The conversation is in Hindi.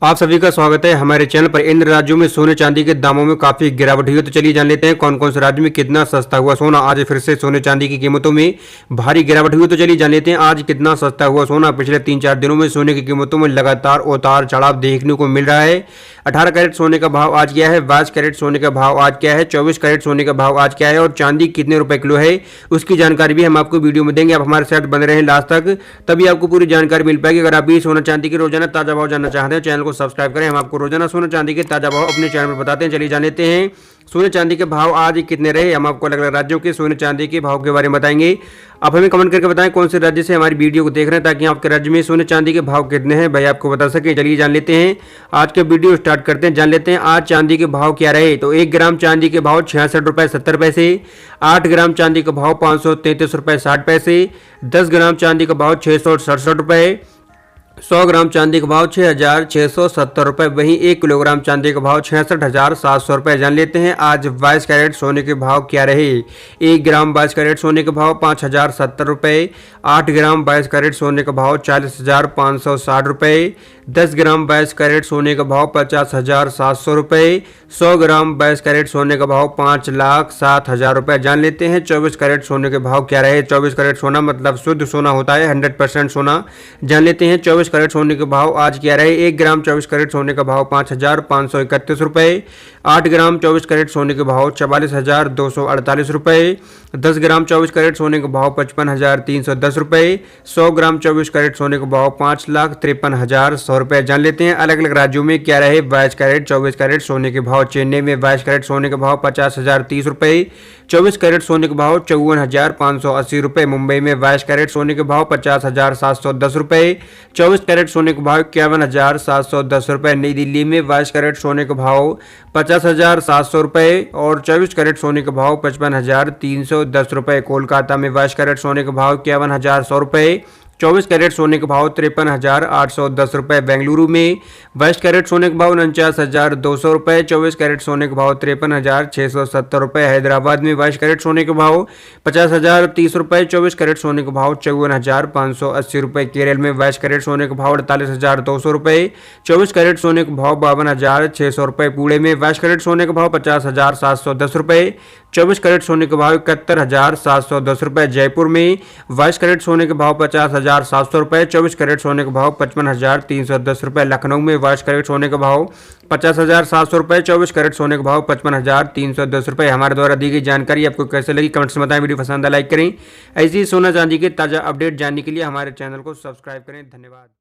आप सभी का स्वागत है हमारे चैनल पर। इन राज्यों में सोने चांदी के दामों में काफी गिरावट हुई है, तो चलिए जान लेते हैं कौन कौन से राज्य में कितना सस्ता हुआ सोना। आज फिर से सोने चांदी की कीमतों में भारी गिरावट हुई है, तो चलिए जान लेते हैं आज कितना सस्ता हुआ सोना। पिछले 3-4 दिनों में सोने की कीमतों में लगातार उतार चढ़ाव देखने को मिल रहा है। 18 कैरेट सोने का भाव आज क्या है, 22 कैरेट सोने का भाव आज क्या है, 24 कैरेट सोने का भाव आज क्या है और चांदी कितने रुपए किलो है, उसकी जानकारी भी हम आपको वीडियो में देंगे। आप हमारे साथ बने रहें लास्ट तक, तभी आपको पूरी जानकारी मिल पाएगी। अगर आप भी सोना चांदी की रोजाना ताजा भाव जानना चाहते हैं, चैनल को सब्सक्राइब करें। हम आपको रोजाना सोना चांदी के ताजा भाव अपने चैनल पर बताते हैं। चलिए जान लेते हैं सोने चांदी के भाव आज कितने रहे। हम आपको अलग अलग राज्यों के सोने चांदी के भाव के बारे में बताएंगे। आप हमें कमेंट करके बताएं कौन से राज्य से हमारी वीडियो को देख रहे हैं, ताकि आपके राज्य में सोने चांदी के भाव कितने हैं भाई आपको बता सके। चलिए जान लेते हैं, आज का वीडियो स्टार्ट करते हैं। जान लेते हैं आज चांदी के भाव क्या रहे। तो 1 ग्राम चांदी के भाव 66 रुपये 70 पैसे, 8 ग्राम चांदी का भाव 533 रुपये 60 पैसे, 10 ग्राम चांदी का भाव 667 रुपये, 100 ग्राम चांदी का भाव 6,670 रुपये, वहीं 1 किलोग्राम चांदी का भाव 66,700 रुपये। जान लेते हैं आज 22 कैरेट सोने के भाव क्या रहे। 1 ग्राम 22 कैरेट सोने का भाव 5,070 रुपये, 8 ग्राम 22 कैरेट सोने का भाव 40,560 रुपये, 10 ग्राम 22 कैरेट सोने का भाव 50,700 रुपये, 100 ग्राम 22 कैरेट सोने का भाव 5,07,000 रुपये। जान लेते हैं 24 कैरेट सोने के भाव क्या रहे। 24 कैरेट सोना मतलब शुद्ध सोना होता है, 100% सोना। जान लेते हैं 24 कैरेट सोने के भाव आज क्या रहे। 1 ग्राम 24 कैरेट सोने का भाव 5,531 रुपये, 8 ग्राम 24 कैरेट सोने के भाव 44,248 रुपये, 10 ग्राम 24 कैरेट सोने का भाव 55,310 रुपये, 100 ग्राम 24 कैरेट सोने का भाव 5,53,100 रुपये। जान लेते हैं अलग अलग राज्यों में क्या रहे 22 कैरेट 24 कैरेट सोने के भाव। चेन्नई में 22 कैरेट सोने का भाव 50,030 रुपये, 24 कैरेट सोने का भाव 54,580 रुपये। मुंबई में 22 कैरेट सोने के भाव 50,710 रुपये, 24 कैरेट सोने का भाव 51,710 रुपये। नई दिल्ली में 22 कैरेट सोने का भाव 50,700 रुपये और 24 कैरेट सोने का भाव 55,310 रुपये। कोलकाता में 22 कैरेट सोने का भाव 51,100 रुपये, 24 कैरेट सोने का भाव 53,810 रुपये। बेंगलुरु में 22 कैरेट सोने का भाव 49,200 रुपये, 24 कैरेट सोने का भाव 53,670 रुपये। हैदराबाद में 22 कैरेट सोने का भाव 50,030 रुपये, 24 कैरेट सोने का भाव 54,580 रुपये। केरल में 22 कैरेट सोने का भाव 48,200 रुपये, 24 कैरेट सोने का भाव 52,600 रुपये। पुणे में 22 कैरेट सोने का भाव 50,710 रुपये, 24 कैरेट सोने का भाव 71,710 रुपये। जयपुर में 22 कैरेट सोने का भाव 50,700 रुपये, 24 कैरेट सोने का भाव 55,310 रुपये। लखनऊ में 22 कैरेट सोने का भाव 50,700 रुपये, 24 कैरेट सोने का भाव 55,310 रुपये। हमारे द्वारा दी गई जानकारी आपको कैसे लगी कमेंट्स में बताएं। वीडियो पसंद है लाइक करें। ऐसी सोना चांदी के ताज़ा अपडेट जानने के लिए हमारे चैनल को सब्सक्राइब करें। धन्यवाद।